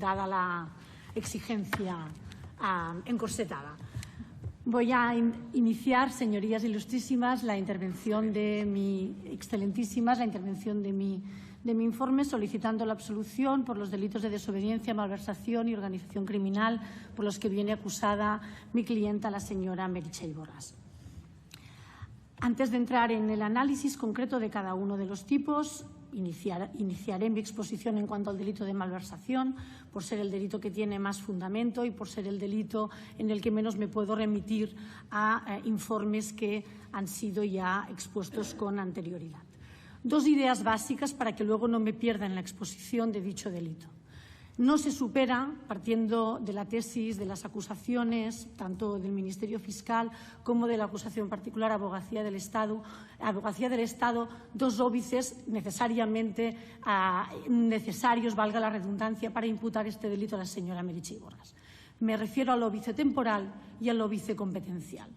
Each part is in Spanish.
dada la exigencia encorsetada. Voy a iniciar, señorías ilustrísimas, la intervención de mi informe solicitando la absolución por los delitos de desobediencia, malversación y organización criminal por los que viene acusada mi clienta, la señora Meritxell Borràs. Antes de entrar en el análisis concreto de cada uno de los tipos, iniciaré mi exposición en cuanto al delito de malversación, por ser el delito que tiene más fundamento y por ser el delito en el que menos me puedo remitir a informes que han sido ya expuestos con anterioridad. Dos ideas básicas para que luego no me pierda en la exposición de dicho delito. No se supera, partiendo de la tesis de las acusaciones, tanto del Ministerio Fiscal como de la acusación particular Abogacía del Estado, dos óbices necesariamente necesarios, valga la redundancia, para imputar este delito a la señora Meritxell Borràs. Me refiero al óbice temporal y al óbice competencial.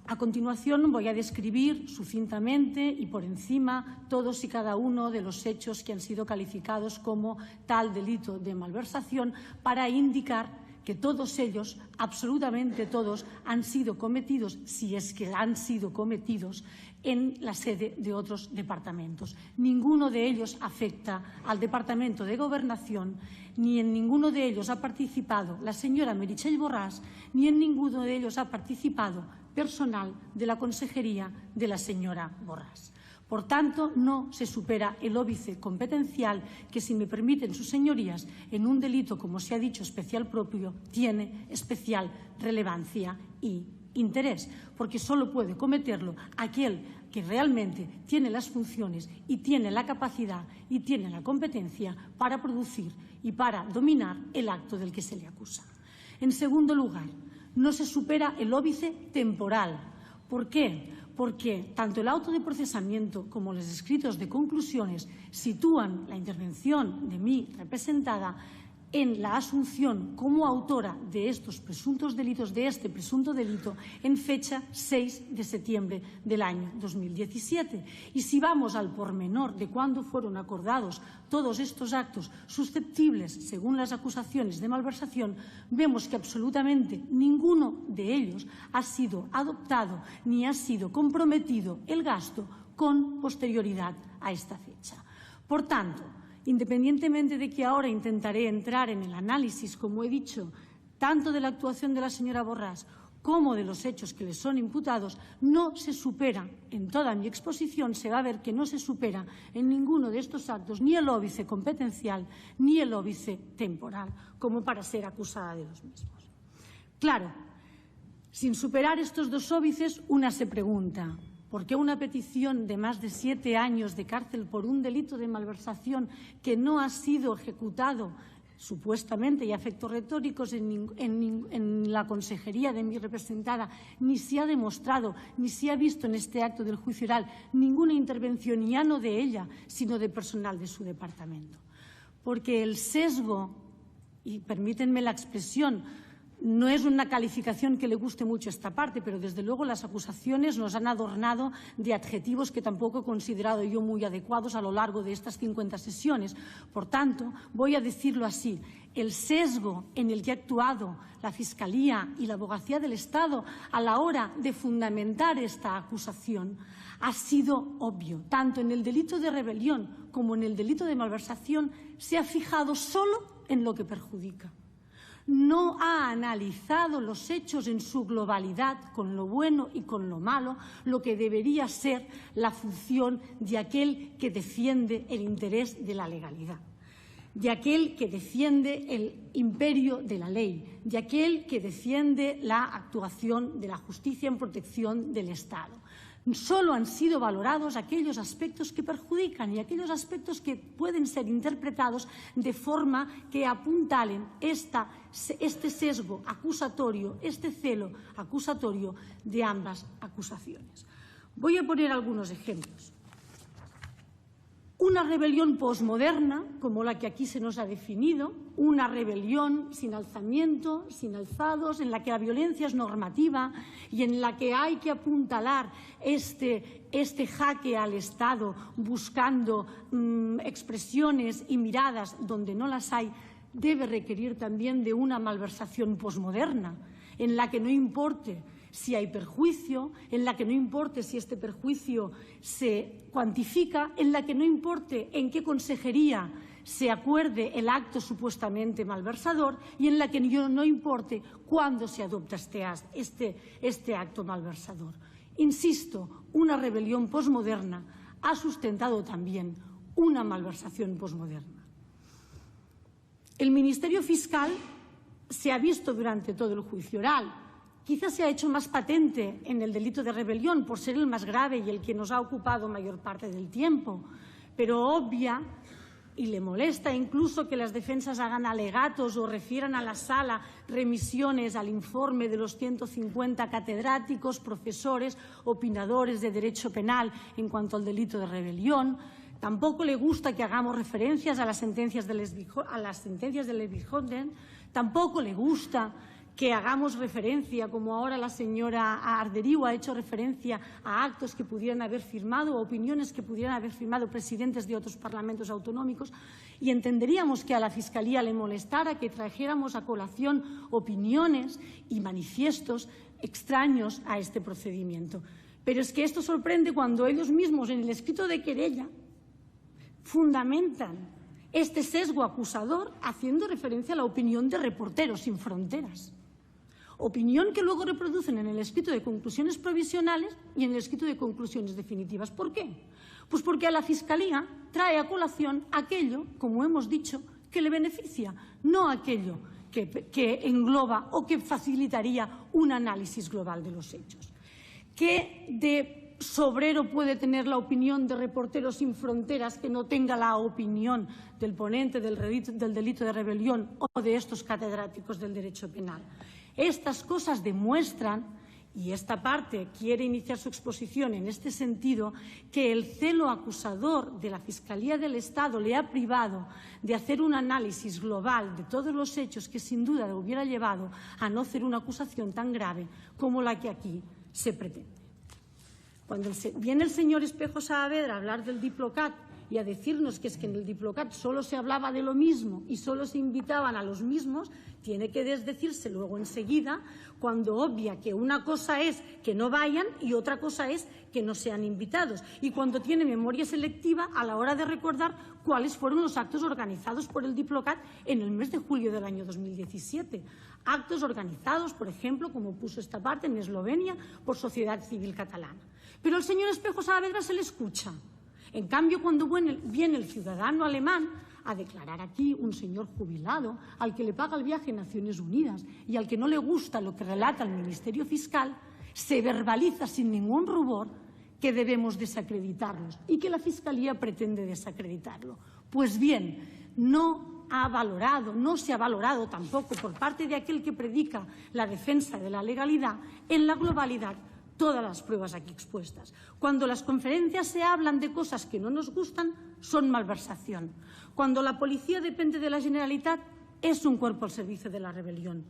A continuación voy a describir sucintamente y por encima todos y cada uno de los hechos que han sido calificados como tal delito de malversación para indicar que todos ellos, absolutamente todos, han sido cometidos, si es que han sido cometidos, en la sede de otros departamentos. Ninguno de ellos afecta al Departamento de Gobernación, ni en ninguno de ellos ha participado la señora Meritxell Borràs, ni en ninguno de ellos ha participado personal de la consejería de la señora Borràs. Por tanto, no se supera el óbice competencial que, si me permiten sus señorías, en un delito, como se ha dicho, especial propio, tiene especial relevancia y interés, porque solo puede cometerlo aquel que realmente tiene las funciones y tiene la capacidad y tiene la competencia para producir y para dominar el acto del que se le acusa. En segundo lugar, no se supera el óbice temporal. ¿Por qué? Porque tanto el auto de procesamiento como los escritos de conclusiones sitúan la intervención de mi representada en la asunción como autora de estos presuntos delitos, de este presunto delito, en fecha 6 de septiembre del año 2017. Y si vamos al pormenor de cuándo fueron acordados todos estos actos susceptibles, según las acusaciones de malversación, vemos que absolutamente ninguno de ellos ha sido adoptado ni ha sido comprometido el gasto con posterioridad a esta fecha. Por tanto, independientemente de que ahora intentaré entrar en el análisis, como he dicho, tanto de la actuación de la señora Borràs como de los hechos que le son imputados, no se supera, en toda mi exposición se va a ver que no se supera en ninguno de estos actos ni el óbice competencial ni el óbice temporal, como para ser acusada de los mismos. Claro, sin superar estos dos óbices, una se pregunta: ¿por qué una petición de más de 7 años de cárcel por un delito de malversación que no ha sido ejecutado, supuestamente y a efectos retóricos, en la consejería de mi representada, ni se ha demostrado, ni se ha visto en este acto del juicio oral ninguna intervención, ya no de ella, sino de personal de su departamento? Porque el sesgo, y permítanme la expresión, no es una calificación que le guste mucho esta parte, pero desde luego las acusaciones nos han adornado de adjetivos que tampoco he considerado yo muy adecuados a lo largo de estas 50 sesiones. Por tanto, voy a decirlo así: el sesgo en el que ha actuado la Fiscalía y la Abogacía del Estado a la hora de fundamentar esta acusación ha sido obvio. Tanto en el delito de rebelión como en el delito de malversación se ha fijado solo en lo que perjudica. No ha analizado los hechos en su globalidad, con lo bueno y con lo malo, lo que debería ser la función de aquel que defiende el interés de la legalidad, de aquel que defiende el imperio de la ley, de aquel que defiende la actuación de la justicia en protección del Estado. Solo han sido valorados aquellos aspectos que perjudican y aquellos aspectos que pueden ser interpretados de forma que apuntalen este sesgo acusatorio, este celo acusatorio de ambas acusaciones. Voy a poner algunos ejemplos. Una rebelión posmoderna, como la que aquí se nos ha definido, una rebelión sin alzamiento, sin alzados, en la que la violencia es normativa y en la que hay que apuntalar este jaque al Estado buscando expresiones y miradas donde no las hay. debe requerir también de una malversación posmoderna, en la que no importe si hay perjuicio, en la que no importe si este perjuicio se cuantifica, en la que no importe en qué consejería se acuerde el acto supuestamente malversador y en la que no importe cuándo se adopta este acto malversador. Insisto, una rebelión posmoderna ha sustentado también una malversación posmoderna. El Ministerio Fiscal se ha visto durante todo el juicio oral. Quizás se ha hecho más patente en el delito de rebelión por ser el más grave y el que nos ha ocupado mayor parte del tiempo, pero obvia y le molesta incluso que las defensas hagan alegatos o refieran a la sala remisiones al informe de los 150 catedráticos, profesores, opinadores de derecho penal en cuanto al delito de rebelión. Tampoco le gusta que hagamos referencias a las sentencias de Lesbijonden. Tampoco le gusta que hagamos referencia, como ahora la señora Arderiu ha hecho referencia, a actos que pudieran haber firmado o opiniones que pudieran haber firmado presidentes de otros parlamentos autonómicos, y entenderíamos que a la Fiscalía le molestara que trajéramos a colación opiniones y manifiestos extraños a este procedimiento. Pero es que esto sorprende cuando ellos mismos en el escrito de querella fundamentan este sesgo acusador haciendo referencia a la opinión de Reporteros Sin Fronteras. Opinión que luego reproducen en el escrito de conclusiones provisionales y en el escrito de conclusiones definitivas. ¿Por qué? Pues porque a la Fiscalía trae a colación aquello, como hemos dicho, que le beneficia, no aquello que engloba o que facilitaría un análisis global de los hechos. ¿Qué de sobrero puede tener la opinión de Reporteros Sin Fronteras que no tenga la opinión del ponente del delito de rebelión o de estos catedráticos del derecho penal? Estas cosas demuestran, y esta parte quiere iniciar su exposición en este sentido, que el celo acusador de la Fiscalía del Estado le ha privado de hacer un análisis global de todos los hechos que sin duda le hubiera llevado a no hacer una acusación tan grave como la que aquí se pretende. Cuando viene el señor Espejo Saavedra a hablar del Diplocat y a decirnos que es que en el Diplocat solo se hablaba de lo mismo y solo se invitaban a los mismos, tiene que desdecirse luego enseguida cuando obvia que una cosa es que no vayan y otra cosa es que no sean invitados. Y cuando tiene memoria selectiva a la hora de recordar cuáles fueron los actos organizados por el Diplocat en el mes de julio del año 2017. Actos organizados, por ejemplo, como puso esta parte, en Eslovenia por Sociedad Civil Catalana. Pero al señor Espejo Saavedra se le escucha. En cambio, cuando viene el ciudadano alemán a declarar aquí, un señor jubilado al que le paga el viaje a Naciones Unidas y al que no le gusta lo que relata el Ministerio Fiscal, se verbaliza sin ningún rubor que debemos desacreditarlos y que la Fiscalía pretende desacreditarlo. Pues bien, no se ha valorado tampoco por parte de aquel que predica la defensa de la legalidad en la globalidad todas las pruebas aquí expuestas. Cuando las conferencias se hablan de cosas que no nos gustan, son malversación. Cuando la policía depende de la Generalitat, es un cuerpo al servicio de la rebelión.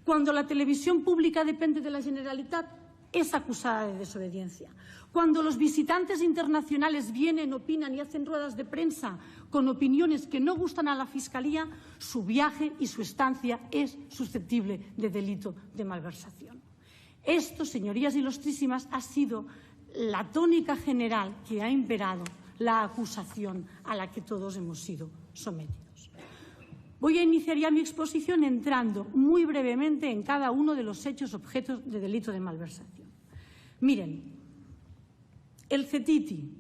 Cuando la televisión pública depende de la Generalitat, es acusada de desobediencia. Cuando los visitantes internacionales vienen, opinan y hacen ruedas de prensa con opiniones que no gustan a la Fiscalía, su viaje y su estancia es susceptible de delito de malversación. Esto, señorías ilustrísimas, ha sido la tónica general que ha imperado la acusación a la que todos hemos sido sometidos. Voy a iniciar ya mi exposición entrando muy brevemente en cada uno de los hechos objetos de delito de malversación. Miren, el CETITI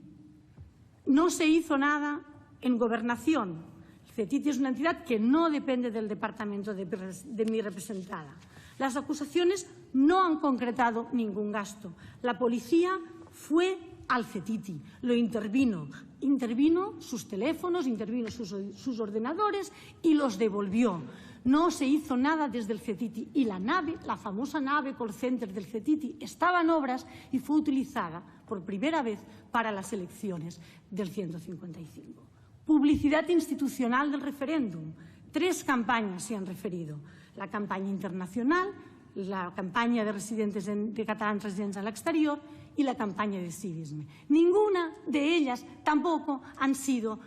no se hizo nada en gobernación. El CETITI es una entidad que no depende del departamento de mi representada. Las acusaciones no han concretado ningún gasto. La policía fue al CETITI, lo intervino sus teléfonos, intervino sus ordenadores y los devolvió. No se hizo nada desde el CETITI y la nave, la famosa nave call center del CETITI, estaba en obras y fue utilizada por primera vez para las elecciones del 155. Publicidad institucional del referéndum. 3 campañas se han referido. La campaña internacional, la campaña de catalans residents al exterior y la campaña de civisme. Ninguna de ellas tampoco han sido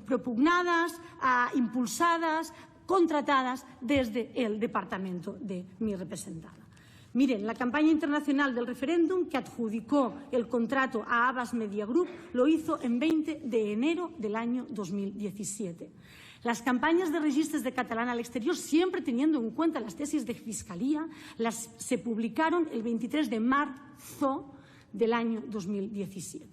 propugnadas, impulsadas, contratadas desde el departamento de mi representada. Miren, la campaña internacional del referéndum que adjudicó el contrato a Havas Media Group lo hizo en 20 de enero del año 2017. Las campañas de registros de catalán al exterior, siempre teniendo en cuenta las tesis de Fiscalía, se publicaron el 23 de marzo del año 2017.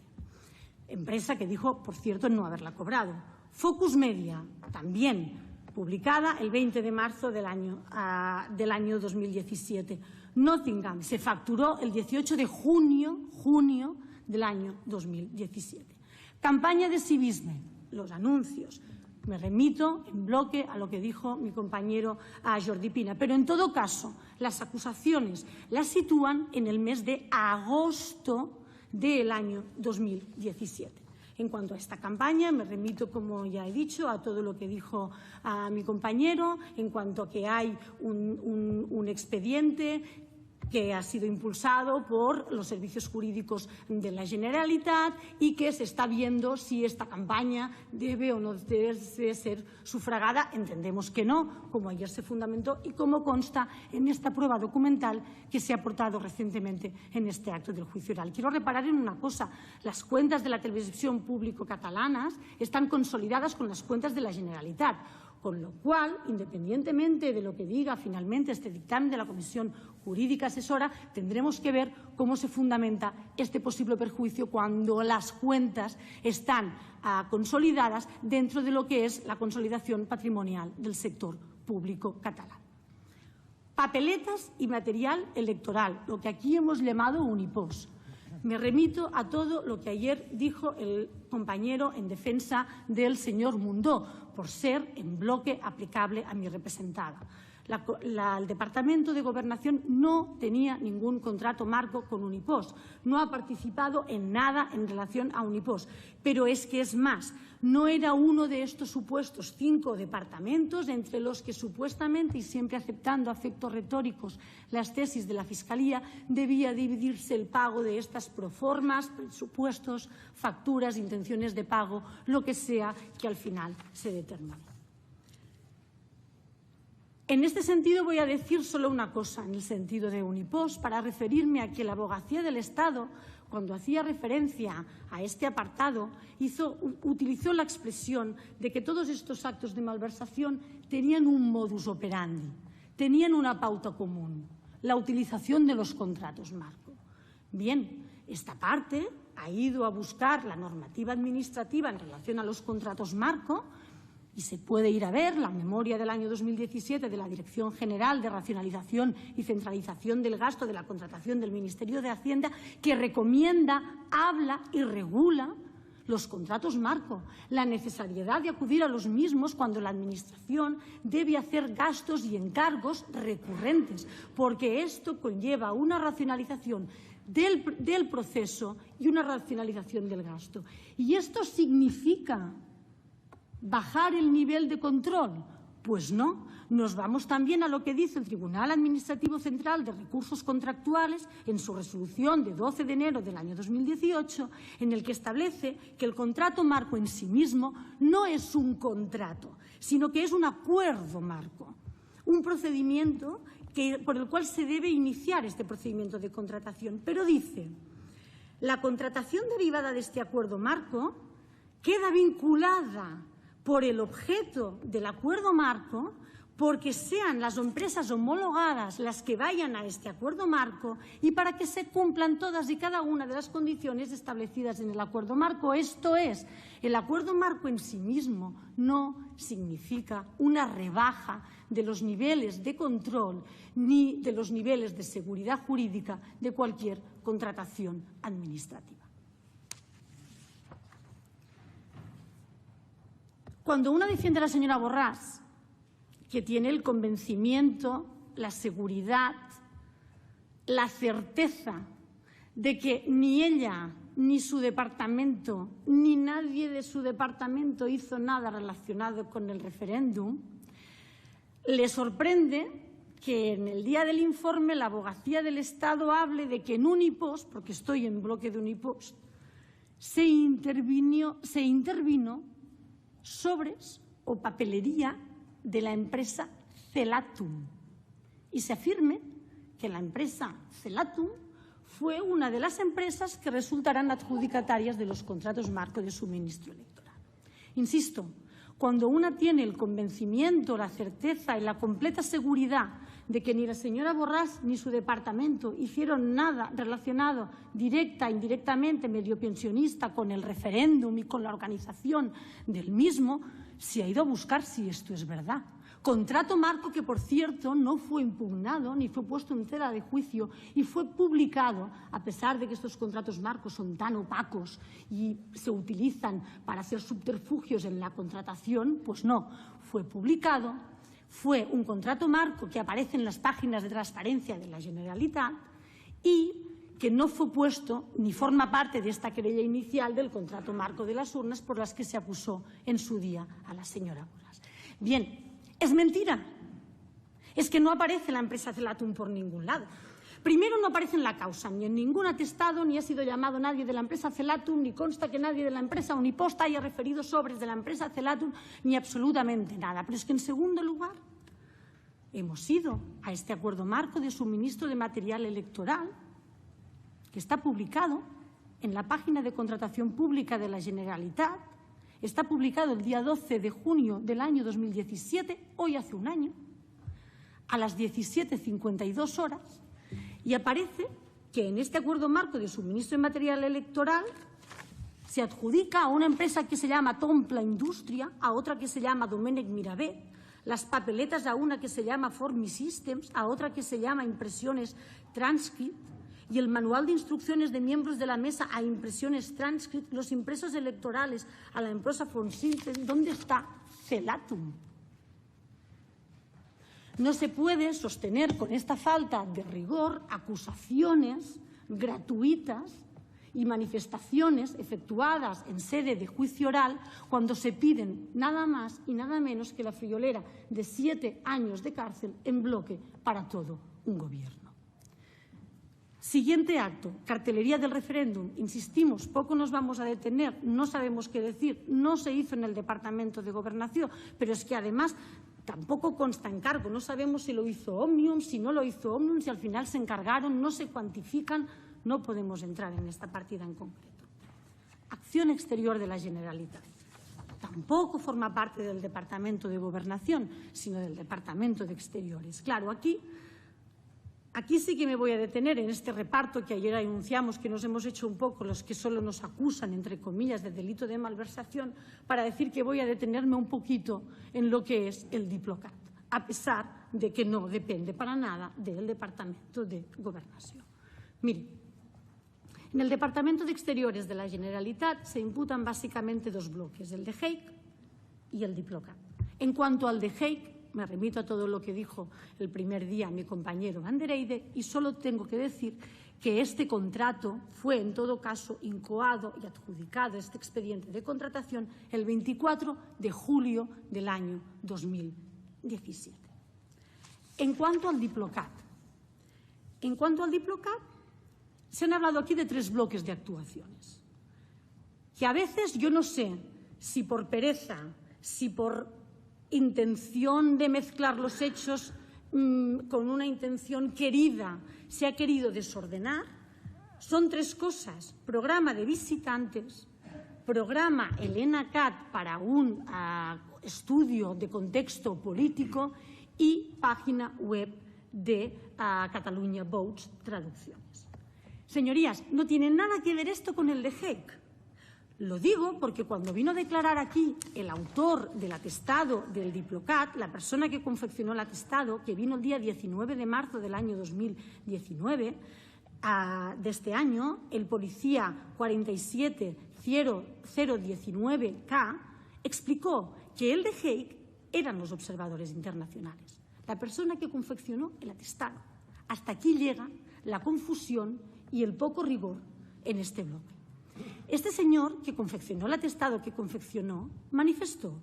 Empresa que dijo, por cierto, no haberla cobrado. Focus Media, también publicada el 20 de marzo del año 2017. Nottingham se facturó el 18 de junio del año 2017. Campaña de civisme, los anuncios. Me remito en bloque a lo que dijo mi compañero Jordi Pina. Pero, en todo caso, las acusaciones las sitúan en el mes de agosto del año 2017. En cuanto a esta campaña, me remito, como ya he dicho, a todo lo que dijo mi compañero, en cuanto a que hay un expediente que ha sido impulsado por los servicios jurídicos de la Generalitat y que se está viendo si esta campaña debe o no debe ser sufragada. Entendemos que no, como ayer se fundamentó y como consta en esta prueba documental que se ha aportado recientemente en este acto del juicio oral. Quiero reparar en una cosa. Las cuentas de la televisión público catalanas están consolidadas con las cuentas de la Generalitat. Con lo cual, independientemente de lo que diga finalmente este dictamen de la Comisión Jurídica Asesora, tendremos que ver cómo se fundamenta este posible perjuicio cuando las cuentas están consolidadas dentro de lo que es la consolidación patrimonial del sector público catalán. Papeletas y material electoral, lo que aquí hemos llamado Unipos. Me remito a todo lo que ayer dijo el compañero en defensa del señor Mundó, por ser en bloque aplicable a mi representada. El Departamento de Gobernación no tenía ningún contrato marco con Unipos, no ha participado en nada en relación a Unipos. Pero es que es más, no era uno de estos supuestos 5 departamentos entre los que supuestamente, y siempre aceptando a efectos retóricos las tesis de la Fiscalía, debía dividirse el pago de estas proformas, presupuestos, facturas, intenciones de pago, lo que sea que al final se determine. En este sentido voy a decir solo una cosa en el sentido de Unipos para referirme a que la Abogacía del Estado, cuando hacía referencia a este apartado, utilizó la expresión de que todos estos actos de malversación tenían un modus operandi, tenían una pauta común, la utilización de los contratos marco. Bien, esta parte ha ido a buscar la normativa administrativa en relación a los contratos marco. Y se puede ir a ver la memoria del año 2017 de la Dirección General de Racionalización y Centralización del Gasto de la Contratación del Ministerio de Hacienda, que recomienda, habla y regula los contratos marco, la necesariedad de acudir a los mismos cuando la Administración debe hacer gastos y encargos recurrentes, porque esto conlleva una racionalización del proceso y una racionalización del gasto. Y esto significa ¿bajar el nivel de control? Pues no. Nos vamos también a lo que dice el Tribunal Administrativo Central de Recursos Contractuales en su resolución de 12 de enero del año 2018, en el que establece que el contrato marco en sí mismo no es un contrato, sino que es un acuerdo marco, un procedimiento por el cual se debe iniciar este procedimiento de contratación. Pero dice, la contratación derivada de este acuerdo marco queda vinculada por el objeto del acuerdo marco, porque sean las empresas homologadas las que vayan a este acuerdo marco y para que se cumplan todas y cada una de las condiciones establecidas en el acuerdo marco. Esto es, el acuerdo marco en sí mismo no significa una rebaja de los niveles de control ni de los niveles de seguridad jurídica de cualquier contratación administrativa. Cuando uno defiende a la señora Borràs, que tiene el convencimiento, la seguridad, la certeza de que ni ella, ni su departamento, ni nadie de su departamento hizo nada relacionado con el referéndum, le sorprende que en el día del informe la Abogacía del Estado hable de que en Unipos, porque estoy en bloque de Unipos, se intervino sobres o papelería de la empresa Celatum y se afirme que la empresa Celatum fue una de las empresas que resultarán adjudicatarias de los contratos marco de suministro electoral. Insisto, cuando una tiene el convencimiento, la certeza y la completa seguridad de que ni la señora Borràs ni su departamento hicieron nada relacionado directa e indirectamente, medio pensionista, con el referéndum y con la organización del mismo, se ha ido a buscar si esto es verdad. Contrato marco que, por cierto, no fue impugnado ni fue puesto en tela de juicio y fue publicado, a pesar de que estos contratos marcos son tan opacos y se utilizan para hacer subterfugios en la contratación, pues no, fue publicado, fue un contrato marco que aparece en las páginas de transparencia de la Generalitat y que no fue puesto ni forma parte de esta querella inicial del contrato marco de las urnas por las que se acusó en su día a la señora Borràs. Bien, es mentira. Es que no aparece la empresa Celatum por ningún lado. Primero, no aparece en la causa, ni en ningún atestado, ni ha sido llamado nadie de la empresa Celatum, ni consta que nadie de la empresa Uniposta haya referido sobres de la empresa Celatum, ni absolutamente nada. Pero es que, en segundo lugar, hemos ido a este acuerdo marco de suministro de material electoral, que está publicado en la página de contratación pública de la Generalitat. Está publicado el día 12 de junio del año 2017, hoy hace un año, a las 17:52 horas, y aparece que en este acuerdo marco de suministro de material electoral se adjudica a una empresa que se llama Tompla Industria, a otra que se llama Domènech Mirabé, las papeletas a una que se llama Formi Systems, a otra que se llama Impresiones Transcript, y el manual de instrucciones de miembros de la mesa a Impresiones Transcript, los impresos electorales a la empresa Formi Systems. ¿Dónde está Celatum? No se puede sostener con esta falta de rigor acusaciones gratuitas y manifestaciones efectuadas en sede de juicio oral cuando se piden nada más y nada menos que la friolera de 7 años de cárcel en bloque para todo un gobierno. Siguiente acto, cartelería del referéndum. Insistimos, poco nos vamos a detener, no sabemos qué decir, no se hizo en el Departamento de Gobernación, pero es que además tampoco consta en cargo, no sabemos si lo hizo Òmnium, si no lo hizo Òmnium, si al final se encargaron, no se cuantifican, no podemos entrar en esta partida en concreto. Acción exterior de la Generalitat. Tampoco forma parte del Departamento de Gobernación, sino del Departamento de Exteriores. Claro, Aquí sí que me voy a detener en este reparto que ayer anunciamos que nos hemos hecho un poco los que solo nos acusan, entre comillas, de delito de malversación, para decir que voy a detenerme un poquito en lo que es el Diplocat, a pesar de que no depende para nada del Departamento de Gobernación. Miren, en el Departamento de Exteriores de la Generalitat se imputan básicamente 2 bloques, el de Hague y el Diplocat. En cuanto al de Hague, me remito a todo lo que dijo el primer día mi compañero Van der Eide y solo tengo que decir que este contrato fue, en todo caso, incoado y adjudicado, este expediente de contratación, el 24 de julio del año 2017. En cuanto al Diplocat, se han hablado aquí de 3 bloques de actuaciones, que a veces yo no sé si por pereza, si por intención de mezclar los hechos con una intención querida, se ha querido desordenar. Son 3 cosas: programa de visitantes, programa Elena Cat para un estudio de contexto político y página web de Catalunya Votes, traducciones. Señorías, no tiene nada que ver esto con el de Hague. Lo digo porque cuando vino a declarar aquí el autor del atestado del Diplocat, la persona que confeccionó el atestado, que vino el día 19 de marzo del año 2019, de este año, el policía 470019K, explicó que el de Hague eran los observadores internacionales, la persona que confeccionó el atestado. Hasta aquí llega la confusión y el poco rigor en este bloque. Este señor que confeccionó el atestado que confeccionó manifestó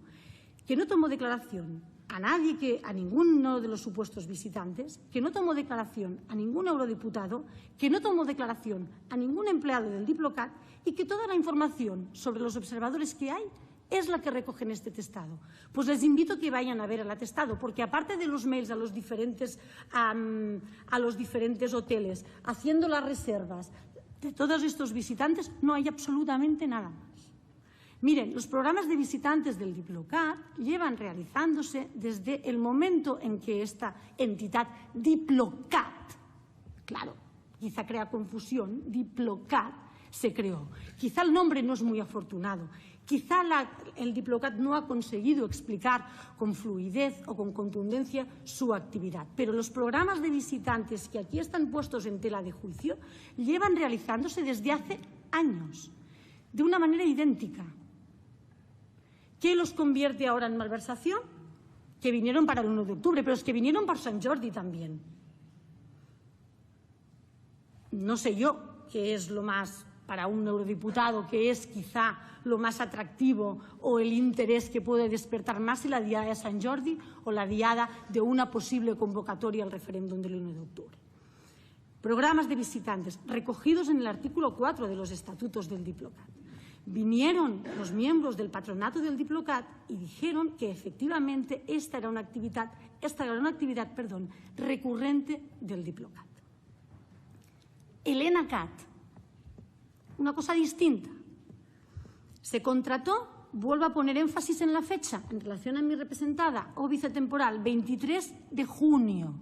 que no tomó declaración a nadie, a ninguno de los supuestos visitantes, que no tomó declaración a ningún eurodiputado, que no tomó declaración a ningún empleado del Diplocat y que toda la información sobre los observadores que hay es la que recoge en este atestado. Pues les invito a que vayan a ver el atestado, porque aparte de los mails a los diferentes hoteles, haciendo las reservas de todos estos visitantes, no hay absolutamente nada más. Miren, los programas de visitantes del Diplocat llevan realizándose desde el momento en que esta entidad Diplocat, claro, quizá crea confusión, Diplocat se creó. Quizá el nombre no es muy afortunado, quizá el Diplocat no ha conseguido explicar con fluidez o con contundencia su actividad, pero los programas de visitantes que aquí están puestos en tela de juicio llevan realizándose desde hace años, de una manera idéntica. ¿Qué los convierte ahora en malversación? Que vinieron para el 1 de octubre, pero es que vinieron para Sant Jordi también. No sé yo qué es lo más, para un eurodiputado, que es quizá lo más atractivo o el interés que puede despertar más, si la diada de Sant Jordi o la diada de una posible convocatoria al referéndum del 1 de octubre. Programas de visitantes recogidos en el artículo 4 de los estatutos del Diplocat. Vinieron los miembros del patronato del Diplocat y dijeron que efectivamente esta era una actividad recurrente del Diplocat. El ENACAT, una cosa distinta. Se contrató, vuelvo a poner énfasis en la fecha, en relación a mi representada o vicetemporal, 23 de junio.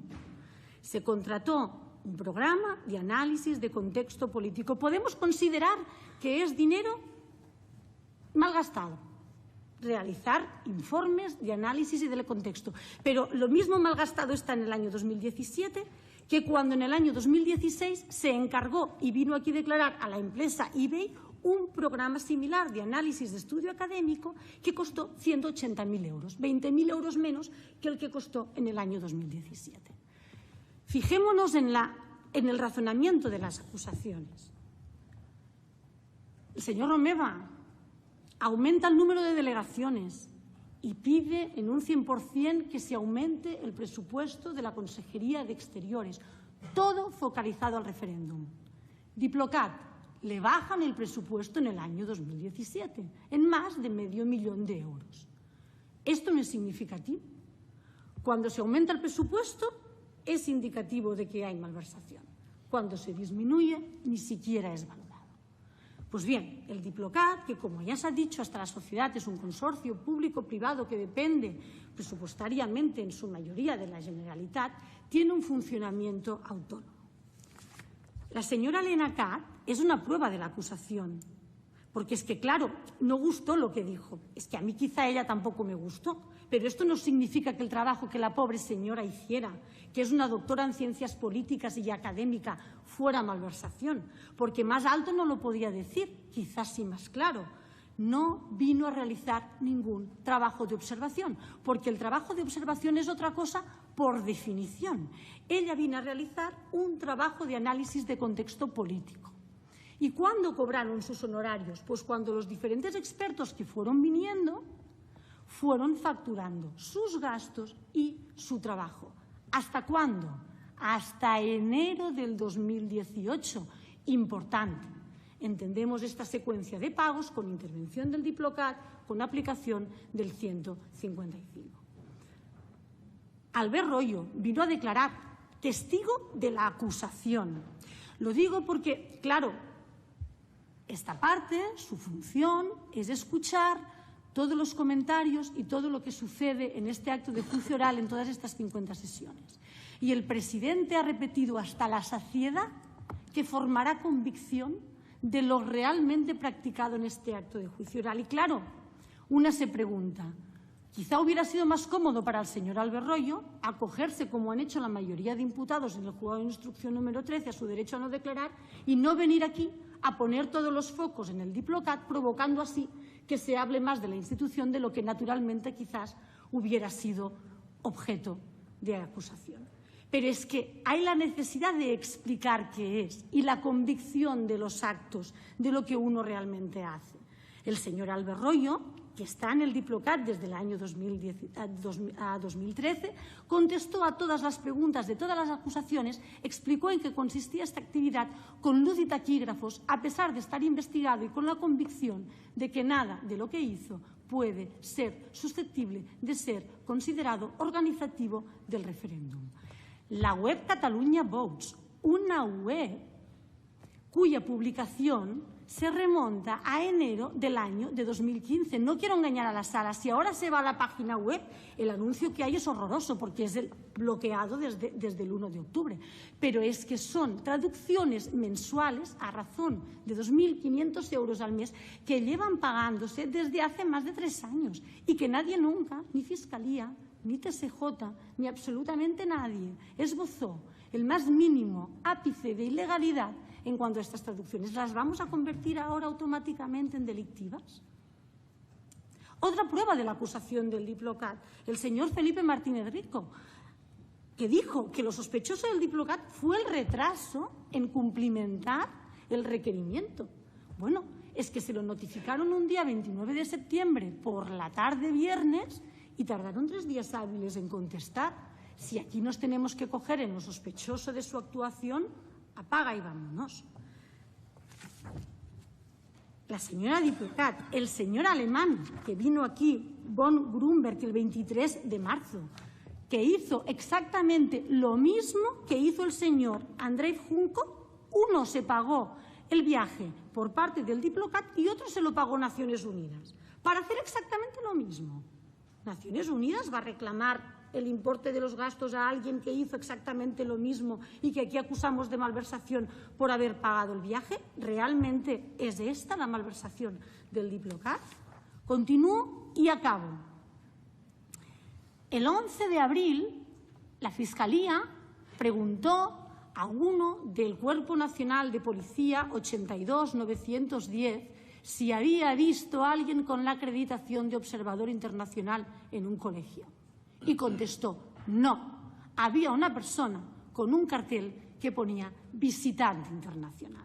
Se contrató un programa de análisis de contexto político. Podemos considerar que es dinero mal gastado, realizar informes de análisis y del contexto. Pero lo mismo mal gastado está en el año 2017 que cuando en el año 2016 se encargó y vino aquí a declarar a la empresa eBay un programa similar de análisis de estudio académico que costó 180.000 euros, 20.000 euros menos que el que costó en el año 2017. Fijémonos en el razonamiento de las acusaciones. El señor Romeva aumenta el número de delegaciones y pide en un 100% que se aumente el presupuesto de la Consejería de Exteriores, todo focalizado al referéndum. Diplocat, le bajan el presupuesto en el año 2017 en más de $500.000 euros. Esto no es significativo. Cuando se aumenta el presupuesto es indicativo de que hay malversación. Cuando se disminuye ni siquiera es valorado. Pues bien, el Diplocat, que como ya se ha dicho, hasta la sociedad es un consorcio público-privado que depende presupuestariamente en su mayoría de la Generalitat, tiene un funcionamiento autónomo. La señora Elena Cat es una prueba de la acusación, porque es que, claro, no gustó lo que dijo. Es que a mí quizá ella tampoco me gustó, pero esto no significa que el trabajo que la pobre señora hiciera, que es una doctora en ciencias políticas y académica, fuera malversación, porque más alto no lo podía decir, quizás sí más claro. No vino a realizar ningún trabajo de observación, porque el trabajo de observación es otra cosa por definición. Ella vino a realizar un trabajo de análisis de contexto político. ¿Y cuándo cobraron sus honorarios? Pues cuando los diferentes expertos que fueron viniendo fueron facturando sus gastos y su trabajo. ¿Hasta cuándo? Hasta enero del 2018. Importante. Entendemos esta secuencia de pagos con intervención del Diplocat, con aplicación del 155. Albert Royo vino a declarar, testigo de la acusación. Lo digo porque, claro, esta parte, su función es escuchar todos los comentarios y todo lo que sucede en este acto de juicio oral en todas estas 50 sesiones. Y el presidente ha repetido hasta la saciedad que formará convicción de lo realmente practicado en este acto de juicio oral. Y claro, una se pregunta, quizá hubiera sido más cómodo para el señor Albert Royo acogerse, como han hecho la mayoría de imputados en el juzgado de instrucción número 13, a su derecho a no declarar y no venir aquí a poner todos los focos en el Diplocat, provocando así que se hable más de la institución de lo que naturalmente quizás hubiera sido objeto de acusación. Pero es que hay la necesidad de explicar qué es y la convicción de los actos, de lo que uno realmente hace. El señor Albert Royo que está en el Diplocat desde el año 2010 a 2013, contestó a todas las preguntas de todas las acusaciones, explicó en qué consistía esta actividad con luz y taquígrafos, a pesar de estar investigado y con la convicción de que nada de lo que hizo puede ser susceptible de ser considerado organizativo del referéndum. La web Catalunya Votes, una web cuya publicación se remonta a enero del año de 2015. No quiero engañar a la sala. Si ahora se va a la página web, el anuncio que hay es horroroso porque es bloqueado desde el 1 de octubre. Pero es que son traducciones mensuales a razón de 2.500 euros al mes que llevan pagándose desde hace más de 3 años y que nadie nunca, ni Fiscalía, ni TSJ, ni absolutamente nadie, esbozó el más mínimo ápice de ilegalidad en cuanto a estas traducciones. ¿Las vamos a convertir ahora automáticamente en delictivas? Otra prueba de la acusación del Diplocat, el señor Felipe Martínez Rico, que dijo que lo sospechoso del Diplocat fue el retraso en cumplimentar el requerimiento. Bueno, es que se lo notificaron un día 29 de septiembre por la tarde viernes y tardaron 3 días hábiles en contestar. Si aquí nos tenemos que coger en lo sospechoso de su actuación, apaga y vámonos. La señora Diplocat, el señor alemán que vino aquí, von Grunberg, el 23 de marzo, que hizo exactamente lo mismo que hizo el señor Andrei Junco. Uno se pagó el viaje por parte del Diplocat y otro se lo pagó Naciones Unidas, para hacer exactamente lo mismo. Naciones Unidas va a reclamar el importe de los gastos a alguien que hizo exactamente lo mismo y que aquí acusamos de malversación por haber pagado el viaje. ¿Realmente es esta la malversación del Diplocat? Continúo y acabo. El 11 de abril, la Fiscalía preguntó a uno del Cuerpo Nacional de Policía 82-910 si había visto a alguien con la acreditación de observador internacional en un colegio. Y contestó, no, había una persona con un cartel que ponía visitante internacional.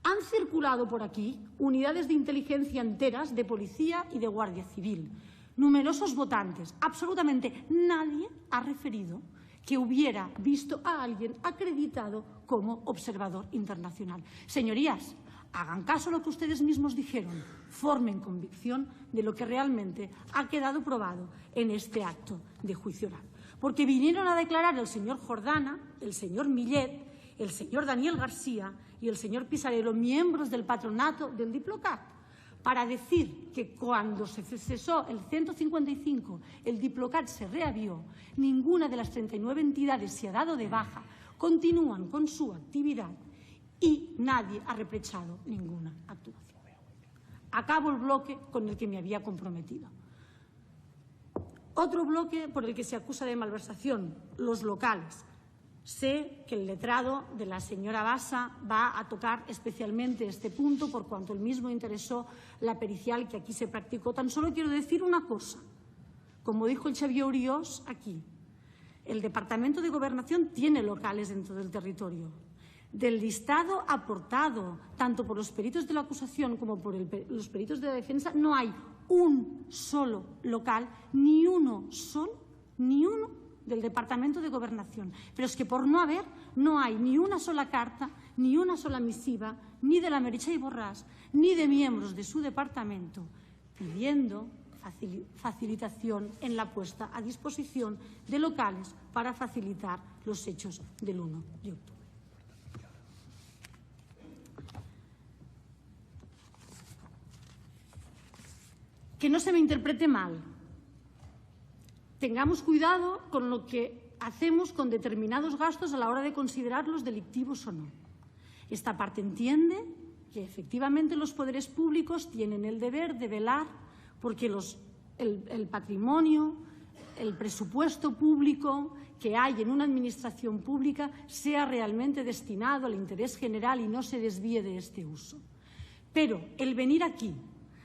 Han circulado por aquí unidades de inteligencia enteras de policía y de guardia civil, numerosos votantes. Absolutamente nadie ha referido que hubiera visto a alguien acreditado como observador internacional. Señorías, hagan caso a lo que ustedes mismos dijeron, formen convicción de lo que realmente ha quedado probado en este acto de juicio oral. Porque vinieron a declarar el señor Jordana, el señor Millet, el señor Daniel García y el señor Pisarello, miembros del patronato del Diplocat, para decir que cuando se cesó el 155, el Diplocat se reavió, ninguna de las 39 entidades se ha dado de baja, continúan con su actividad y nadie ha reprochado ninguna actuación. Acabo el bloque con el que me había comprometido. Otro bloque por el que se acusa de malversación, los locales. Sé que el letrado de la señora Bassa va a tocar especialmente este punto por cuanto él mismo interesó la pericial que aquí se practicó. Tan solo quiero decir una cosa. Como dijo el Xavier Uriós aquí, el Departamento de Gobernación tiene locales dentro del territorio. Del listado aportado tanto por los peritos de la acusación como por los peritos de la defensa, no hay un solo local, ni uno del Departamento de Gobernación. Pero es que por no haber, no hay ni una sola carta, ni una sola misiva, ni de la Meritxell Borràs, ni de miembros de su departamento, pidiendo facilitación en la puesta a disposición de locales para facilitar los hechos del 1 de octubre. Que no se me interprete mal. Tengamos cuidado con lo que hacemos con determinados gastos a la hora de considerarlos delictivos o no. Esta parte entiende que efectivamente los poderes públicos tienen el deber de velar porque el patrimonio, el presupuesto público que hay en una administración pública sea realmente destinado al interés general y no se desvíe de este uso. Pero el venir aquí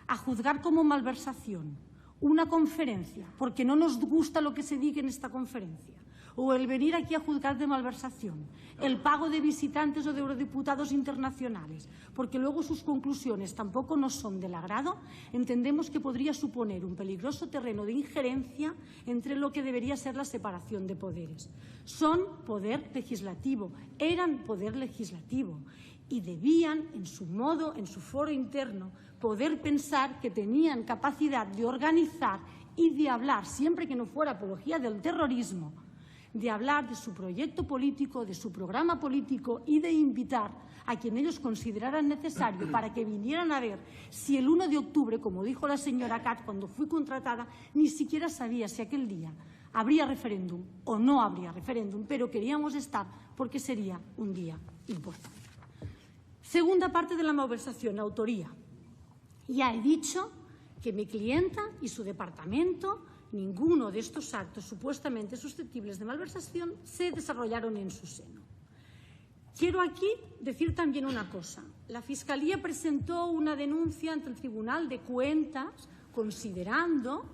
a juzgar como malversación una conferencia, porque no nos gusta lo que se diga en esta conferencia, o el venir aquí a juzgar de malversación, el pago de visitantes o de eurodiputados internacionales, porque luego sus conclusiones tampoco nos son del agrado, entendemos que podría suponer un peligroso terreno de injerencia entre lo que debería ser la separación de poderes. Son poder legislativo, eran poder legislativo y debían, en su modo, en su foro interno, poder pensar que tenían capacidad de organizar y de hablar, siempre que no fuera apología del terrorismo, de hablar de su proyecto político, de su programa político y de invitar a quien ellos consideraran necesario para que vinieran a ver si el 1 de octubre, como dijo la señora Cat cuando fui contratada, ni siquiera sabía si aquel día habría referéndum o no habría referéndum, pero queríamos estar porque sería un día importante. Segunda parte de la malversación, autoría. Ya he dicho que mi clienta y su departamento, ninguno de estos actos supuestamente susceptibles de malversación se desarrollaron en su seno. Quiero aquí decir también una cosa. La Fiscalía presentó una denuncia ante el Tribunal de Cuentas considerando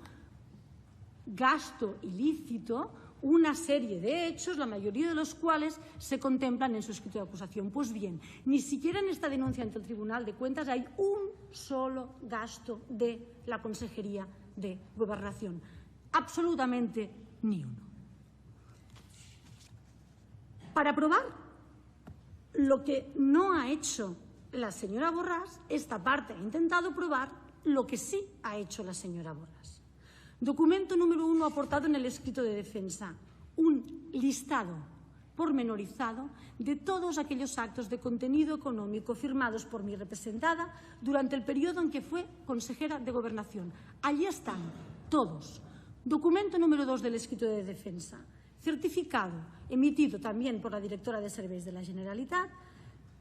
gasto ilícito una serie de hechos, la mayoría de los cuales se contemplan en su escrito de acusación. Pues bien, ni siquiera en esta denuncia ante el Tribunal de Cuentas hay un solo gasto de la Consejería de Gobernación. Absolutamente ni uno. Para probar lo que no ha hecho la señora Borràs, esta parte ha intentado probar lo que sí ha hecho la señora Borràs. Documento número 1 aportado en el escrito de defensa, un listado pormenorizado de todos aquellos actos de contenido económico firmados por mi representada durante el periodo en que fue consejera de Gobernación. Allí están todos. Documento número 2 del escrito de defensa, certificado emitido también por la directora de Serveis de la Generalitat,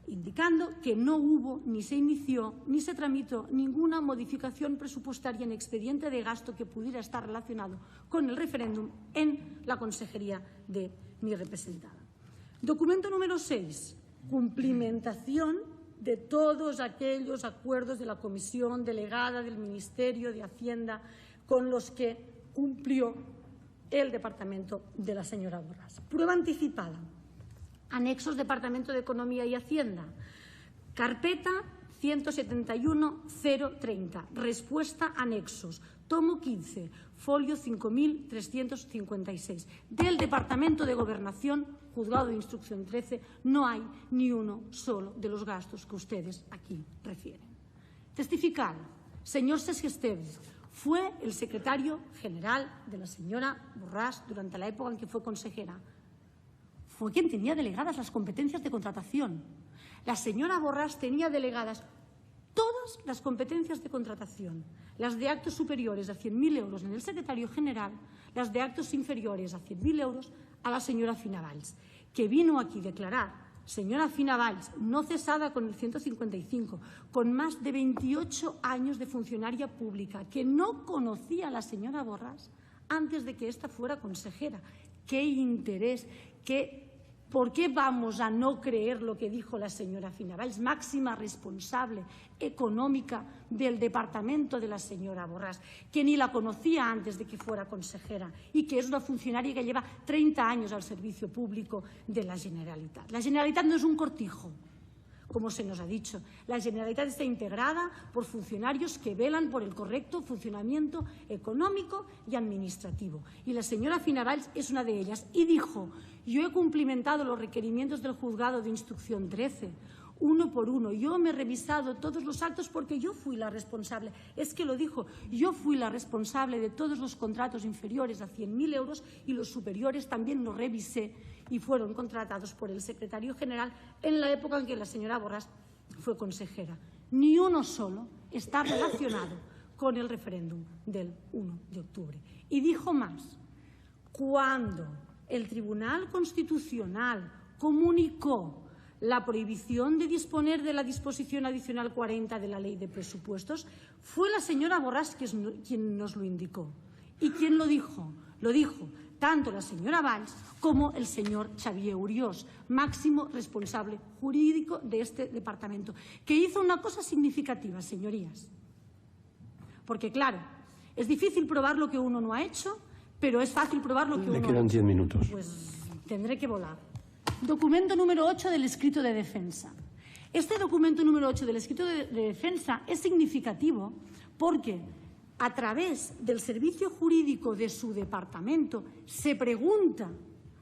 indicando que no hubo, ni se inició, ni se tramitó ninguna modificación presupuestaria en expediente de gasto que pudiera estar relacionado con el referéndum en la consejería de mi representada. Documento número 6, cumplimentación de todos aquellos acuerdos de la comisión delegada del Ministerio de Hacienda con los que cumplió el departamento de la señora Borràs. Prueba anticipada. Anexos Departamento de Economía y Hacienda. Carpeta 171-030. Respuesta anexos. Tomo 15. Folio 5356. Del Departamento de Gobernación, Juzgado de Instrucción 13, no hay ni uno solo de los gastos que ustedes aquí refieren. Testificar. Señor Sesquesteve, fue el secretario general de la señora Borràs durante la época en que fue consejera. Fue quien tenía delegadas las competencias de contratación. La señora Borràs tenía delegadas todas las competencias de contratación, las de actos superiores a 100.000 euros en el secretario general, las de actos inferiores a 100.000 euros a la señora Fina Valls, que vino aquí a declarar, señora Fina Valls, no cesada con el 155, con más de 28 años de funcionaria pública, que no conocía a la señora Borràs antes de que ésta fuera consejera. ¿Qué interés? ¿Por qué vamos a no creer lo que dijo la señora Fina Valls, máxima responsable económica del departamento de la señora Borràs, que ni la conocía antes de que fuera consejera y que es una funcionaria que lleva 30 años al servicio público de la Generalitat? La Generalitat no es un cortijo, como se nos ha dicho. La Generalitat está integrada por funcionarios que velan por el correcto funcionamiento económico y administrativo. Y la señora Fina Valls es una de ellas. Y dijo, yo he cumplimentado los requerimientos del Juzgado de Instrucción 13, uno por uno. Yo me he revisado todos los actos porque yo fui la responsable. Es que lo dijo, yo fui la responsable de todos los contratos inferiores a 100.000 euros y los superiores también los revisé y fueron contratados por el secretario general en la época en que la señora Borràs fue consejera. Ni uno solo está relacionado con el referéndum del 1 de octubre. Y dijo más, cuando el Tribunal Constitucional comunicó la prohibición de disponer de la disposición adicional 40 de la Ley de Presupuestos, fue la señora Borràs quien nos lo indicó. ¿Y quién lo dijo? Lo dijo tanto la señora Valls como el señor Xavier Uriós, máximo responsable jurídico de este departamento, que hizo una cosa significativa, señorías. Porque, claro, es difícil probar lo que uno no ha hecho, pero es fácil probar lo que uno... Le quedan 10 minutos. Pues tendré que volar. Documento número 8 del escrito de defensa. Este documento número 8 del escrito de defensa es significativo porque a través del servicio jurídico de su departamento se pregunta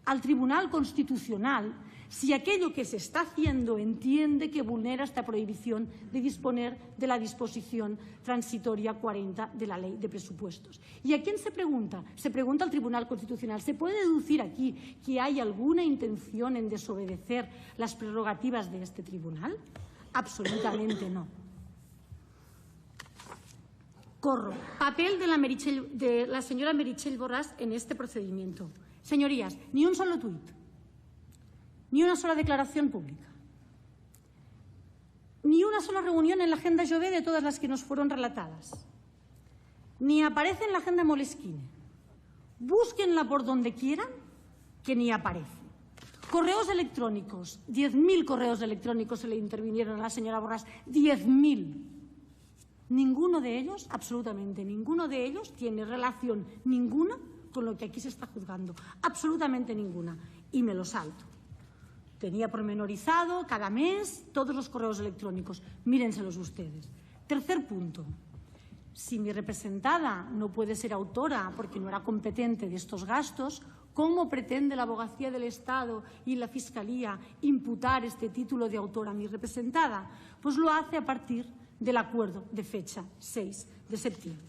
al Tribunal Constitucional si aquello que se está haciendo entiende que vulnera esta prohibición de disponer de la disposición transitoria 40 de la Ley de Presupuestos. ¿Y a quién se pregunta? Se pregunta al Tribunal Constitucional. ¿Se puede deducir aquí que hay alguna intención en desobedecer las prerrogativas de este tribunal? Absolutamente no. Corro. Papel de la señora Meritxell Borràs en este procedimiento. Señorías, ni un solo tuit, ni una sola declaración pública, ni una sola reunión en la agenda Jové de todas las que nos fueron relatadas, ni aparece en la agenda Moleskine. Búsquenla por donde quieran, que ni aparece. Correos electrónicos, 10.000 correos electrónicos se le intervinieron a la señora Borràs, 10.000. Ninguno de ellos, absolutamente ninguno de ellos, tiene relación ninguna con lo que aquí se está juzgando. Absolutamente ninguna. Y me lo salto. Tenía pormenorizado cada mes todos los correos electrónicos. Mírenselos ustedes. Tercer punto. Si mi representada no puede ser autora porque no era competente de estos gastos, ¿cómo pretende la Abogacía del Estado y la Fiscalía imputar este título de autora a mi representada? Pues lo hace a partir del acuerdo de fecha 6 de septiembre.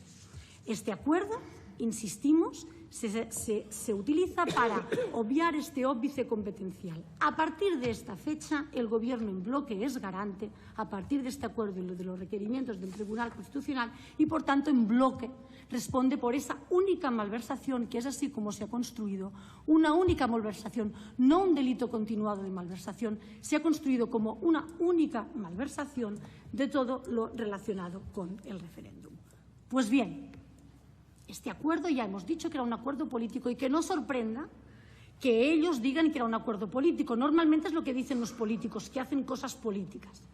Este acuerdo, insistimos, se utiliza para obviar este óbice competencial. A partir de esta fecha, el Gobierno en bloque es garante, a partir de este acuerdo y de los requerimientos del Tribunal Constitucional, y, por tanto, en bloque responde por esa única malversación, que es así como se ha construido, una única malversación, no un delito continuado de malversación, se ha construido como una única malversación de todo lo relacionado con el referéndum. Pues bien, este acuerdo ya hemos dicho que era un acuerdo político y que no sorprenda que ellos digan que era un acuerdo político. Normalmente es lo que dicen los políticos, que hacen cosas políticas.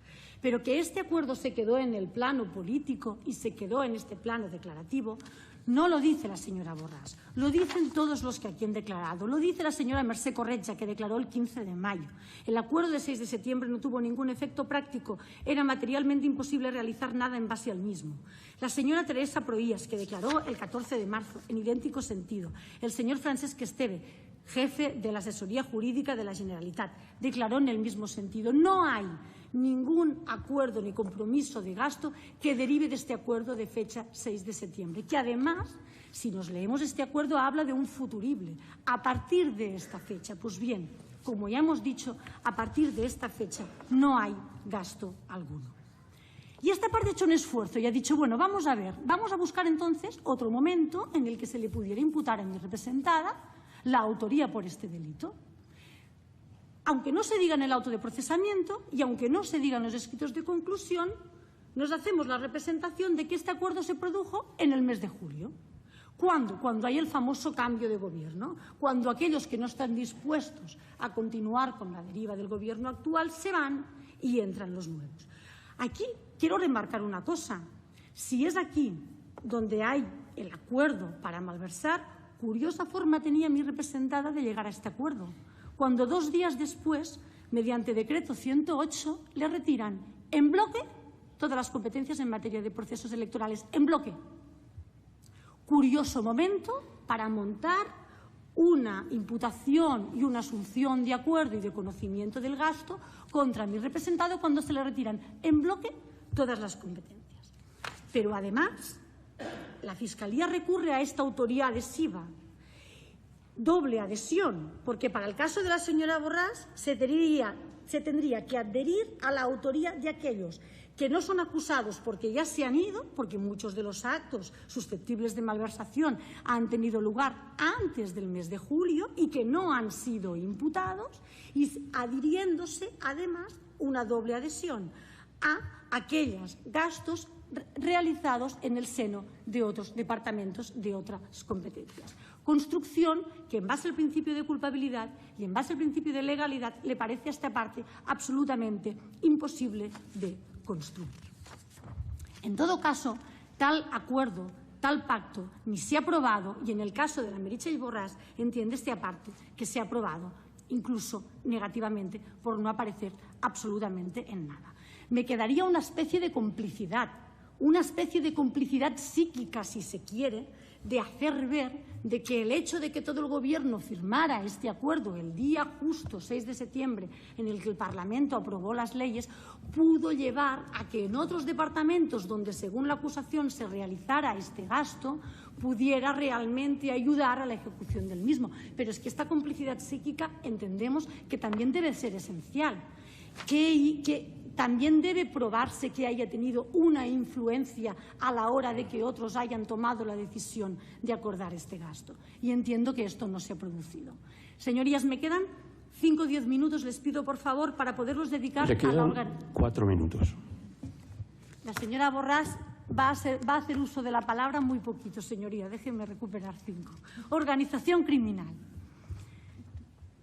Pero que este acuerdo se quedó en el plano político y se quedó en este plano declarativo, no lo dice la señora Borràs, lo dicen todos los que aquí han declarado, lo dice la señora Mercè Corretja, que declaró el 15 de mayo. El acuerdo de 6 de septiembre no tuvo ningún efecto práctico, era materialmente imposible realizar nada en base al mismo. La señora Teresa Proías, que declaró el 14 de marzo en idéntico sentido. El señor Francesc Esteve, jefe de la asesoría jurídica de la Generalitat, declaró en el mismo sentido. No hay ningún acuerdo ni compromiso de gasto que derive de este acuerdo de fecha 6 de septiembre, que además, si nos leemos este acuerdo, habla de un futurible. A partir de esta fecha, pues bien, como ya hemos dicho, a partir de esta fecha no hay gasto alguno. Y esta parte ha hecho un esfuerzo y ha dicho, bueno, vamos a ver, vamos a buscar entonces otro momento en el que se le pudiera imputar a mi representada la autoría por este delito. Aunque no se diga en el auto de procesamiento y aunque no se diga en los escritos de conclusión, nos hacemos la representación de que este acuerdo se produjo en el mes de julio. ¿Cuándo? Cuando hay el famoso cambio de gobierno, cuando aquellos que no están dispuestos a continuar con la deriva del gobierno actual se van y entran los nuevos. Aquí quiero remarcar una cosa. Si es aquí donde hay el acuerdo para malversar, curiosa forma tenía mi representada de llegar a este acuerdo, cuando 2 días después, mediante decreto 108, le retiran en bloque todas las competencias en materia de procesos electorales, en bloque. Curioso momento para montar una imputación y una asunción de acuerdo y de conocimiento del gasto contra mi representado cuando se le retiran en bloque todas las competencias. Pero además, la Fiscalía recurre a esta autoría adhesiva. Doble adhesión, porque para el caso de la señora Borràs se tendría que adherir a la autoría de aquellos que no son acusados porque ya se han ido, porque muchos de los actos susceptibles de malversación han tenido lugar antes del mes de julio y que no han sido imputados, y adhiriéndose además una doble adhesión a aquellos gastos realizados en el seno de otros departamentos de otras competencias. Construcción que, en base al principio de culpabilidad y en base al principio de legalidad, le parece a esta parte absolutamente imposible de construir. En todo caso, tal acuerdo tal pacto ni se ha aprobado y en el caso de la Meritxell Borràs entiéndese aparte que se ha aprobado incluso negativamente por no aparecer absolutamente en nada. Me quedaría una especie de complicidad psíquica, si se quiere, de hacer ver de que el hecho de que todo el Gobierno firmara este acuerdo el día justo 6 de septiembre en el que el Parlamento aprobó las leyes pudo llevar a que en otros departamentos donde según la acusación se realizara este gasto pudiera realmente ayudar a la ejecución del mismo. Pero es que esta complicidad psíquica entendemos que también debe ser esencial, que también debe probarse que haya tenido una influencia a la hora de que otros hayan tomado la decisión de acordar este gasto. Y entiendo que esto no se ha producido. Señorías, me quedan 5 o 10 minutos, les pido por favor, para poderlos dedicar a la organización. 4 minutos. La señora Borràs va a hacer uso de la palabra muy poquito, señoría. Déjenme recuperar 5. Organización criminal.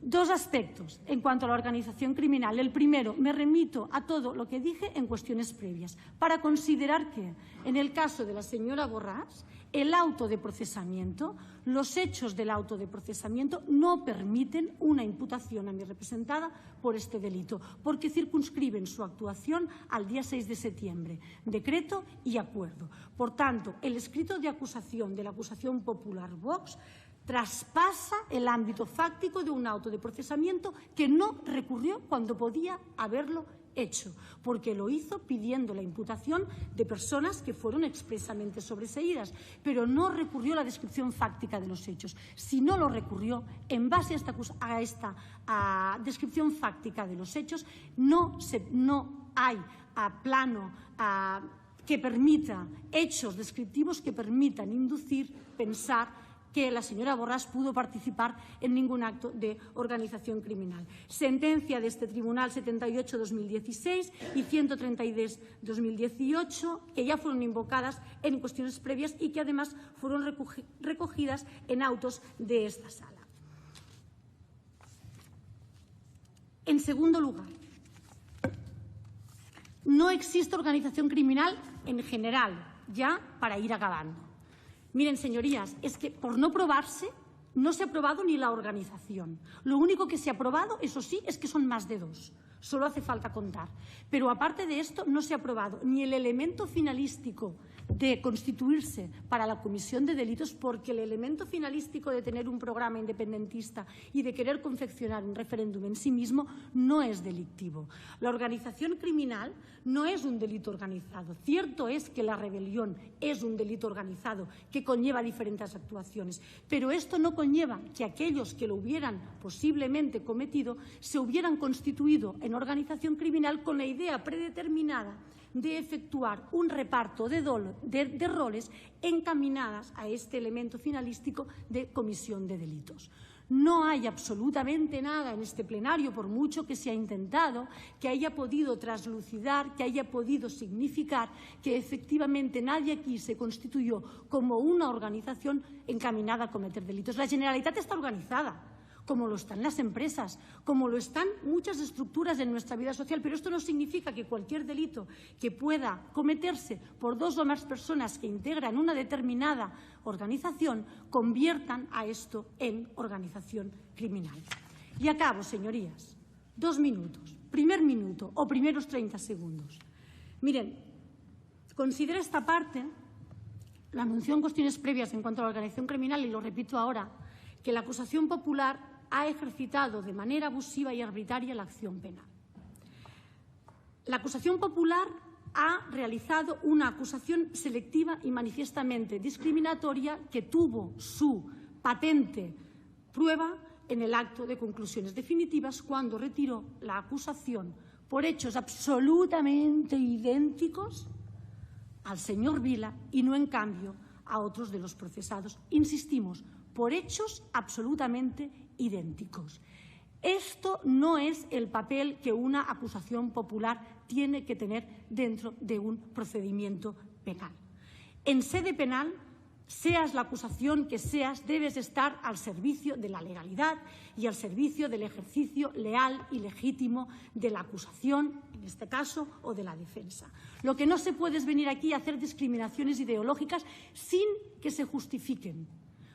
2 aspectos en cuanto a la organización criminal. El primero, me remito a todo lo que dije en cuestiones previas para considerar que, en el caso de la señora Borràs, el auto de procesamiento, los hechos del auto de procesamiento no permiten una imputación a mi representada por este delito, porque circunscriben su actuación al día 6 de septiembre, decreto y acuerdo. Por tanto, el escrito de acusación de la acusación popular Vox traspasa el ámbito fáctico de un auto de procesamiento que no recurrió cuando podía haberlo hecho, porque lo hizo pidiendo la imputación de personas que fueron expresamente sobreseídas, pero no recurrió a la descripción fáctica de los hechos. Si no lo recurrió, en base a esta descripción fáctica de los hechos, no hay plano que permita hechos descriptivos que permitan inducir, pensar que la señora Borràs pudo participar en ningún acto de organización criminal. Sentencia de este Tribunal 78-2016 y 132-2018, que ya fueron invocadas en cuestiones previas y que además fueron recogidas en autos de esta sala. En segundo lugar, no existe organización criminal en general, ya para ir acabando. Miren, señorías, es que por no probarse no se ha aprobado ni la organización. Lo único que se ha aprobado, eso sí, es que son más de 2. Solo hace falta contar. Pero aparte de esto, no se ha aprobado ni el elemento finalístico de constituirse para la comisión de delitos, porque el elemento finalístico de tener un programa independentista y de querer confeccionar un referéndum en sí mismo no es delictivo. La organización criminal no es un delito organizado. Cierto es que la rebelión es un delito organizado que conlleva diferentes actuaciones, pero esto no conlleva que aquellos que lo hubieran posiblemente cometido se hubieran constituido en organización criminal con la idea predeterminada de efectuar un reparto de roles encaminadas a este elemento finalístico de comisión de delitos. No hay absolutamente nada en este plenario, por mucho que se ha intentado, que haya podido traslucidar, que haya podido significar que efectivamente nadie aquí se constituyó como una organización encaminada a cometer delitos. La Generalitat está organizada, como lo están las empresas, como lo están muchas estructuras en nuestra vida social, pero esto no significa que cualquier delito que pueda cometerse por 2 o más personas que integran una determinada organización conviertan a esto en organización criminal. Y acabo, señorías. 2 minutos. Primer minuto o primeros 30 segundos. Miren, considero esta parte, la anunció en cuestiones previas en cuanto a la organización criminal, y lo repito ahora, que la acusación popular ha ejercitado de manera abusiva y arbitraria la acción penal. La acusación popular ha realizado una acusación selectiva y manifiestamente discriminatoria que tuvo su patente prueba en el acto de conclusiones definitivas cuando retiró la acusación por hechos absolutamente idénticos al señor Vila y no, en cambio, a otros de los procesados. Insistimos, por hechos absolutamente idénticos. Esto no es el papel que una acusación popular tiene que tener dentro de un procedimiento penal. En sede penal, Seas la acusación que seas, debes estar al servicio de la legalidad y al servicio del ejercicio leal y legítimo de la acusación, en este caso, o de la defensa. Lo que no se puede es venir aquí a hacer discriminaciones ideológicas sin que se justifiquen,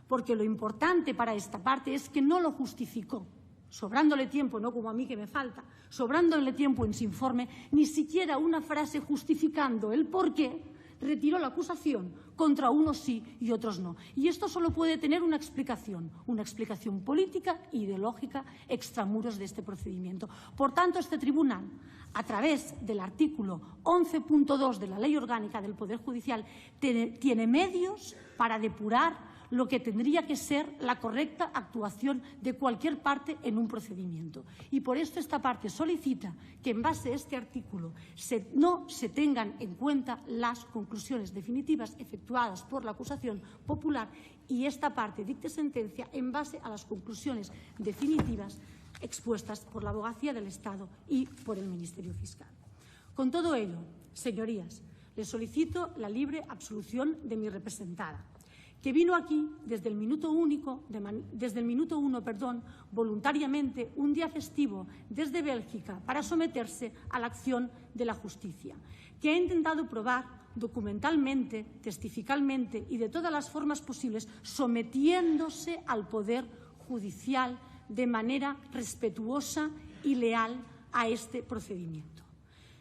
porque lo importante para esta parte es que no lo justificó. Sobrándole tiempo, no como a mí que me falta, sobrándole tiempo en su informe, ni siquiera una frase justificando el por qué retiró la acusación contra unos sí y otros no. Y esto solo puede tener una explicación política e ideológica extramuros de este procedimiento. Por tanto, este tribunal, a través del artículo 11.2 de la Ley Orgánica del Poder Judicial, tiene medios para depurar lo que tendría que ser la correcta actuación de cualquier parte en un procedimiento. Y por esto esta parte solicita que en base a este artículo no se tengan en cuenta las conclusiones definitivas efectuadas por la acusación popular y esta parte dicte sentencia en base a las conclusiones definitivas expuestas por la Abogacía del Estado y por el Ministerio Fiscal. Con todo ello, señorías, les solicito la libre absolución de mi representada, que vino aquí desde el minuto uno, voluntariamente, un día festivo desde Bélgica para someterse a la acción de la justicia, que ha intentado probar documentalmente, testificalmente y de todas las formas posibles, sometiéndose al Poder Judicial de manera respetuosa y leal a este procedimiento.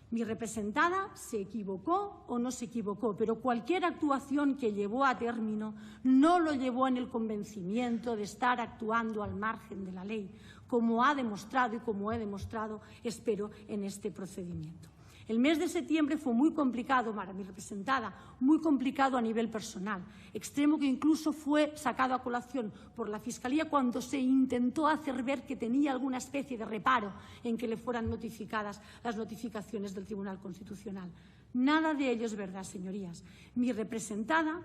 Mi representada se equivocó o no se equivocó, pero cualquier actuación que llevó a término no lo llevó en el convencimiento de estar actuando al margen de la ley, como ha demostrado y como he demostrado, espero, en este procedimiento. El mes de septiembre fue muy complicado para mi representada, muy complicado a nivel personal, extremo que incluso fue sacado a colación por la Fiscalía cuando se intentó hacer ver que tenía alguna especie de reparo en que le fueran notificadas las notificaciones del Tribunal Constitucional. Nada de ello es verdad, señorías. Mi representada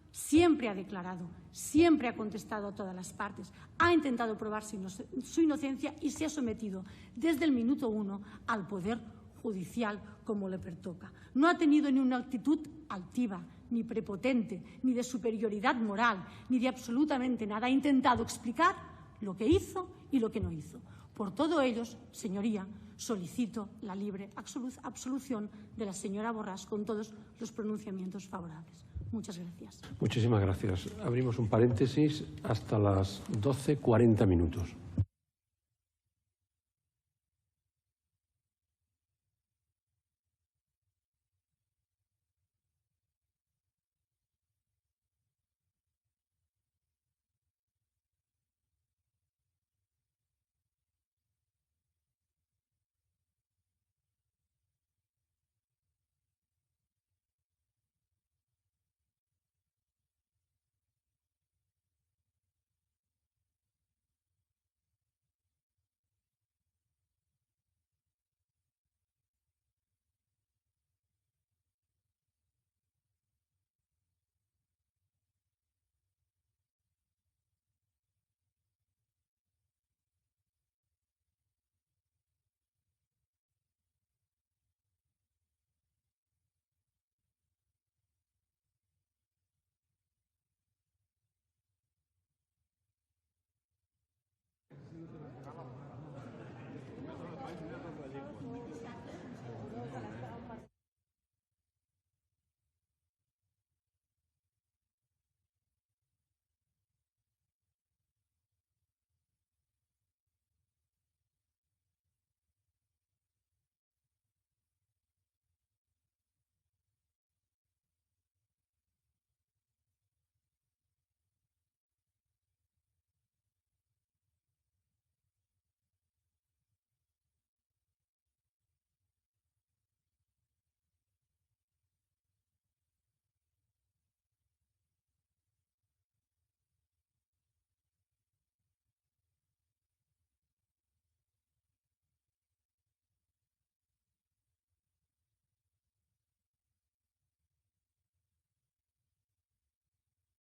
siempre ha declarado, siempre ha contestado a todas las partes, ha intentado probar su inocencia y se ha sometido desde el minuto uno al Poder Judicial como le pertoca. No ha tenido ni una actitud altiva, ni prepotente, ni de superioridad moral, ni de absolutamente nada. Ha intentado explicar lo que hizo y lo que no hizo. Por todo ello, señoría, solicito la libre absolución de la señora Borràs con todos los pronunciamientos favorables. Muchas gracias. Muchísimas gracias. Abrimos un paréntesis hasta las 12:40.